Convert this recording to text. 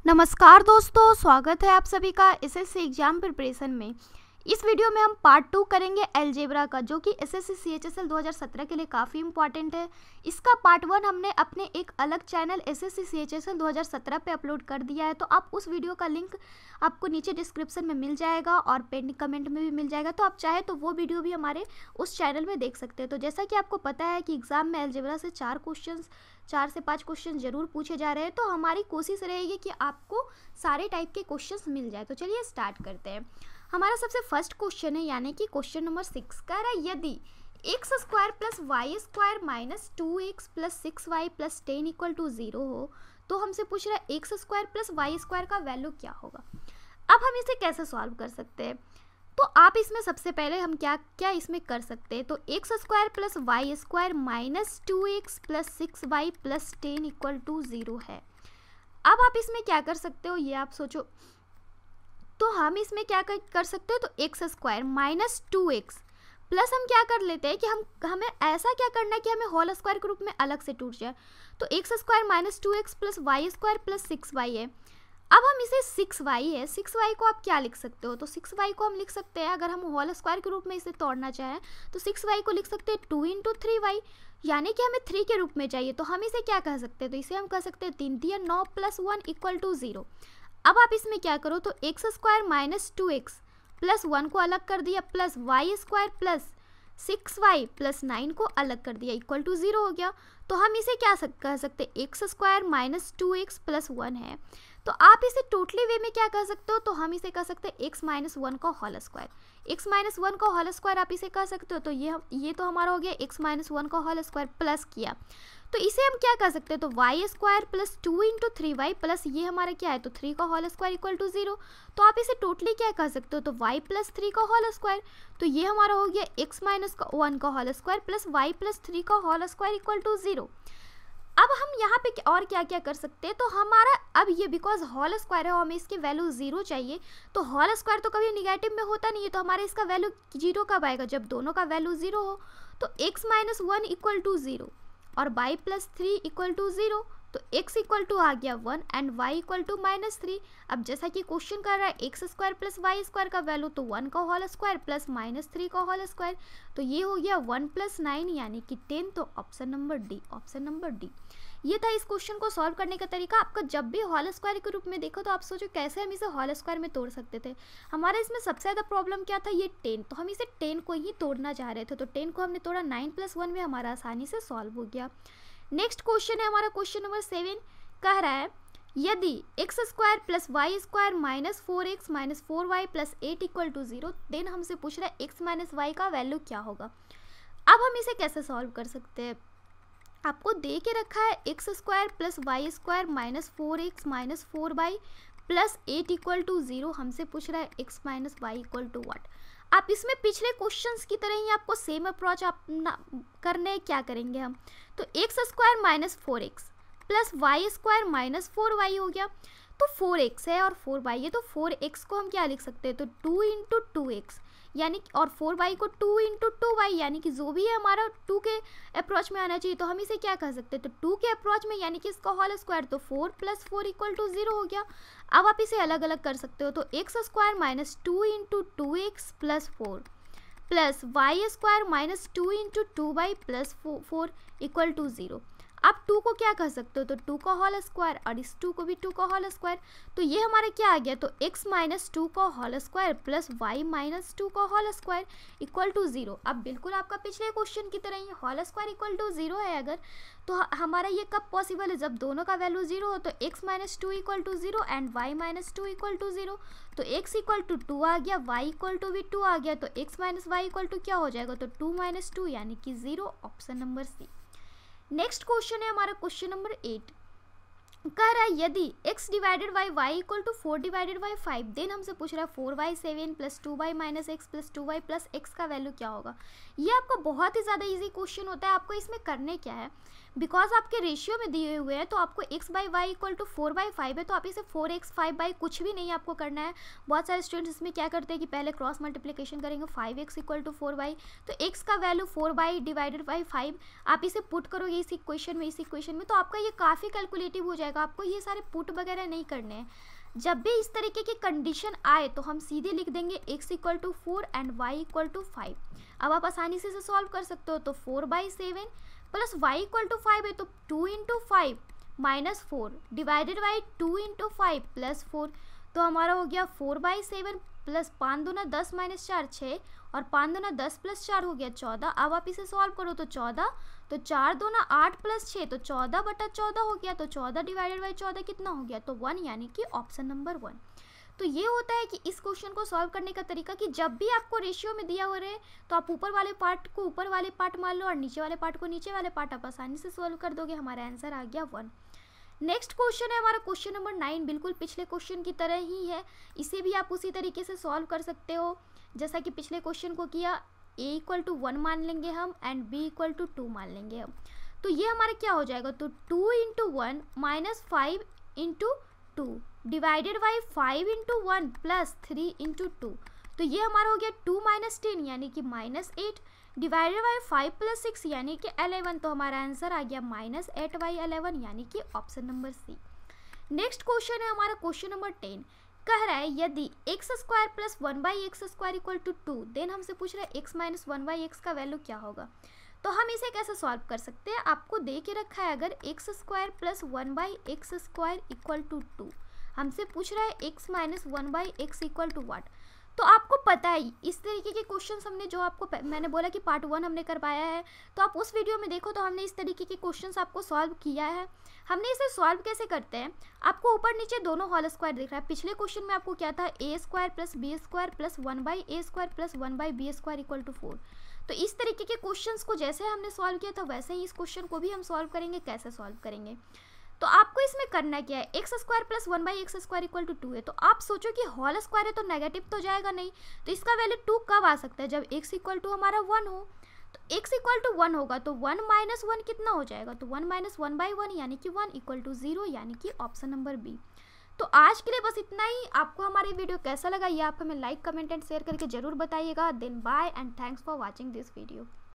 नमस्कार दोस्तों, स्वागत है आप सभी का एसएससी एग्जाम प्रिपरेशन में। इस वीडियो में हम पार्ट 2 करेंगे अलजेब्रा का, जो कि एसएससी सीएचएसएल 2017 के लिए काफ़ी इंपॉर्टेंट है। इसका पार्ट 1 हमने अपने एक अलग चैनल एसएससी सीएचएसएल 2017 पे अपलोड कर दिया है, तो आप उस वीडियो का लिंक आपको नीचे डिस्क्रिप्शन में मिल जाएगा और पेंडिंग कमेंट में भी मिल जाएगा, तो आप चाहे तो वो वीडियो भी हमारे उस चैनल में देख सकते हैं। तो जैसा कि आपको पता है कि एग्ज़ाम में अलजेब्रा से 4 से 5 क्वेश्चन जरूर पूछे जा रहे हैं, तो हमारी कोशिश रहेगी कि आपको सारे टाइप के क्वेश्चंस मिल जाए। तो चलिए स्टार्ट करते हैं। हमारा सबसे फर्स्ट क्वेश्चन है, यानी कि क्वेश्चन नंबर 6 कह रहा है यदि x square plus y square minus 2x plus 6y plus 10 equal to 0 हो, तो हमसे पूछ रहा है x square plus y square का वैल्यू क्या होगा। अब हम इसे कैसे सॉल्व कर सकते हैं, तो आप इसमें सबसे पहले हम क्या इसमें कर सकते हैं, तो x square plus y square minus 2x plus 6y plus 10 equal to 0 है। अब आप इसमें क्या कर सकते हो, ये आप सोचो। तो हम इसमें क्या कर सकते हो, तो x square minus 2x plus हम क्या कर लेते हैं कि हमें ऐसा क्या करना है कि हमें होल स्क्वायर के रूप में अलग से टूट जाए। तो x square minus 2x plus y square plus 6y है। अब हम इसे 6y है, 6y को आप क्या लिख सकते हो, तो 6y को हम लिख सकते हैं, अगर हम होल स्क्वायर के रूप में इसे तोड़ना चाहें तो 6y को लिख सकते हैं 2 इंटू 3y, यानी कि हमें 3 के रूप में चाहिए। तो हम इसे क्या कह सकते हैं, तो इसे हम कह सकते हैं 3 दिया 9 प्लस 1 इक्वल टू 0। अब आप इसमें क्या करो, तो x square minus 2x plus 1 को अलग कर दिया plus y square plus 6y plus 9 को अलग कर दिया इक्वल टू 0 हो गया। तो हम इसे क्या कह सकते हैं, x square minus 2x plus 1 है। तो आप इसे टोटली वे में क्या कह सकते हो, तो हम इसे कह सकते हैं एक्स माइनस 1 का होल स्क्वायर। एक्स माइनस 1 का होल स्क्वायर आप इसे कह सकते हो, तो ये तो हमारा हो गया एक्स माइनस 1 का होल स्क्वायर प्लस किया, तो इसे हम क्या कह सकते हैं, तो y square plus 2 into 3y plus ये हमारा क्या है, तो 3 का होल स्क्वायर इक्वल टू 0। तो आप इसे टोटली क्या कह सकते हो, तो y प्लस 3 का होल स्क्वायर। तो ये हमारा हो गया एक्स माइनस 1 का whole square plus y plus 3 का होल स्क्वायर इक्वल टू 0। अब हम यहाँ पे और क्या क्या कर सकते हैं, तो हमारा अब ये बिकॉज होल स्क्वायर है और हमें इसकी वैल्यू 0 चाहिए, तो होल स्क्वायर तो कभी निगेटिव में होता नहीं है, तो हमारे इसका वैल्यू 0 कब आएगा, जब दोनों का वैल्यू 0 हो। तो एक्स माइनस 1 इक्वल टू 0 और y प्लस 3 इक्वल टू 0, तो x इक्वल टू आ गया 1 and y equal to minus 3। अब जैसा कि क्वेश्चन कर रहा है x square plus y square का वैल्यू, तो 1 का होल स्क्वायर प्लस माइनस 3 का होल स्क्वायर, तो ये हो गया 1 प्लस 9 यानी कि 10। तो ऑप्शन नंबर डी ये था इस क्वेश्चन को सॉल्व करने का तरीका। आपका जब भी होल स्क्वायर के रूप में देखो तो आप सोचो कैसे हम इसे होल स्क्वायर में तोड़ सकते थे। हमारा इसमें सबसे ज़्यादा प्रॉब्लम क्या था, ये 10, तो हम इसे 10 को ही तोड़ना चाह रहे थे, तो 10 को हमने तोड़ा, 9 प्लस 1 में हमारा आसानी से सॉल्व हो गया। नेक्स्ट क्वेश्चन है हमारा क्वेश्चन नंबर 7, कह रहा है यदि x square plus y square minus 4x minus 4y plus 8 equal to 0, then हमसे पूछ रहा है एक्स माइनस वाई का वैल्यू क्या होगा। अब हम इसे कैसे सॉल्व कर सकते हैं, आपको दे के रखा है x square plus y square minus 4x minus 4y plus 8 equal to 0, हमसे पूछ रहा है x minus y equal to what. आप इसमें पिछले क्वेश्चंस की तरह ही आपको सेम अप्रोच करने क्या करेंगे हम, तो x square minus 4x plus y square minus 4y हो गया, तो 4x है और 4y है, तो 4x को हम क्या लिख सकते हैं, तो 2 इंटू 2x यानी, और 4y को 2 इंटू 2y यानी कि जो भी है हमारा 2 के अप्रोच में आना चाहिए, तो हम इसे क्या कह सकते हैं, तो 2 के अप्रोच में यानी कि इसका होल स्क्वायर, तो 4 प्लस 4 इक्वल टू 0 हो गया। अब आप इसे अलग अलग कर सकते हो, तो x square minus 2 into 2x plus 4 plus y square minus 2 into 2y plus 4 equal to 0। आप 2 को क्या कह सकते हो, तो 2 का होल स्क्वायर और इस 2 को भी 2 का होल स्क्वायर, तो ये हमारा क्या आ गया, तो x माइनस 2 का whole square plus y minus 2 का होल स्क्वायर इक्वल टू 0। अब बिल्कुल आपका पिछले क्वेश्चन की तरह ही होल स्क्वायर इक्वल टू 0 है अगर, तो हमारा ये कब पॉसिबल है, जब दोनों का वैल्यू 0 हो, तो x minus 2 equal to 0 and y minus 2 equal to 0, तो x इक्वल टू 2 आ गया, y इक्वल टू भी 2 आ गया, तो x minus y equal to क्या हो जाएगा, तो 2 माइनस 2 यानी कि 0, option number C. Next question है हमारा क्वेश्चन नंबर 8, कह रहा है यदि x divided by y equal to 4 divided by 5, then हमसे पूछ रहा है 4y 7 plus 2y minus x plus 2y plus x का वैल्यू क्या होगा। ये आपका बहुत ही ज़्यादा इजी क्वेश्चन होता है। आपको इसमें करने क्या है, बिकॉज आपके रेशियो में दिए हुए हैं, तो आपको x by y equal to 4/5 है, तो आप इसे 4x 5 कुछ भी नहीं आपको करना है। बहुत सारे स्टूडेंट्स इसमें क्या करते हैं कि पहले क्रॉस मल्टीप्लिकेशन करेंगे, 5x इक्वल टू 4y, तो x का वैल्यू 4/डिवाइडेड बाई 5 आप इसे पुट करोगे इस इक्वेशन में, तो आपका ये काफ़ी कैलकुलेटिव हो जाएगा। जाएगा, आपको ये सारे पुट वगैरह नहीं करने हैं। जब भी इस तरीके की कंडीशन आए तो हम सीधे लिख देंगे x equal to 4 and y equal to 5। अब आप आसानी से इसे सॉल्व कर सकते हो। तो 4/7 प्लस y इक्वल टू 5 है, तो 2 into 5 minus 4 divided by 2 into 5 plus 4। तो हमारा हो गया 4/7 प्लस 5 दूना 10 माइनस 4 6 और 5 दूना 10 प्लस 4 हो गया 14। अब आप इसे सॉल्व करो तो 14, तो 4 दूना 8 प्लस 6 तो 14/14 हो गया। तो 14 डिवाइडेड बाई 14 कितना हो गया, तो 1, यानी कि ऑप्शन नंबर 1। तो ये होता है कि इस क्वेश्चन को सॉल्व करने का तरीका कि जब भी आपको रेशियो में दिया हुआ रहे तो आप ऊपर वाले पार्ट को ऊपर वाले पार्ट मान लो और नीचे वाले पार्ट को नीचे वाले पार्ट, आप आसानी से सॉल्व कर दोगे। हमारा आंसर आ गया 1। नेक्स्ट क्वेश्चन है हमारा क्वेश्चन नंबर 9, बिल्कुल पिछले क्वेश्चन की तरह ही है। इसे भी आप उसी तरीके से सॉल्व कर सकते हो जैसा कि पिछले क्वेश्चन को किया। a इक्वल टू 1 मान लेंगे हम एंड b इक्वल टू 2 मान लेंगे हम। तो ये हमारा क्या हो जाएगा, तो 2 into 1 minus 5 into 2 divided by 5 into 1 plus 3 into 2। तो ये हमारा हो गया 2 माइनस 10 यानी कि माइनस 8 डिवाइडेड बाई 5 प्लस 6 यानी कि 11। तो हमारा आंसर आ गया माइनस 8/11 यानी कि option number C. Next question है हमारा क्वेश्चन नंबर 10। कह रहा है यदि x square plus 1/x square equal to 2, then हमसे पूछ रहा है x माइनस 1/x का वैल्यू क्या होगा। तो हम इसे कैसे सॉल्व कर सकते हैं, आपको दे के रखा है अगर x square plus 1/x square equal to 2, हमसे पूछ रहा है x minus 1/x equal to what. तो आपको पता है इस तरीके के क्वेश्चंस हमने जो आपको मैंने बोला कि पार्ट 1 हमने करवाया है, तो आप उस वीडियो में देखो तो हमने इस तरीके के क्वेश्चंस आपको सॉल्व किया है। हमने इसे सॉल्व कैसे करते हैं, आपको ऊपर नीचे दोनों होल स्क्वायर दिख रहा है। पिछले क्वेश्चन में आपको क्या था, a square plus b square plus 1/a square plus 1/b square equal to 4। तो इस तरीके के क्वेश्चंस को जैसे हमने सॉल्व किया था वैसे ही इस क्वेश्चन को भी हम सॉल्व करेंगे। कैसे सॉल्व करेंगे, तो आपको इसमें करना क्या है, x square plus 1/x square equal to 2 है। तो आप सोचो कि होल स्क्वायर है तो नेगेटिव तो जाएगा नहीं, तो इसका वैल्यू 2 कब आ सकता है, जब x इक्वल टू हमारा 1 हो। तो x इक्वल टू 1 होगा तो 1 माइनस 1 कितना हो जाएगा, तो 1 माइनस 1/1 यानी कि 1 इक्वल टू 0 यानी कि ऑप्शन नंबर बी। तो आज के लिए बस इतना ही। आपको हमारी वीडियो कैसा लगा ये आप हमें लाइक कमेंट एंड शेयर करके जरूर बताइएगा। Then bye and thanks for watching this video.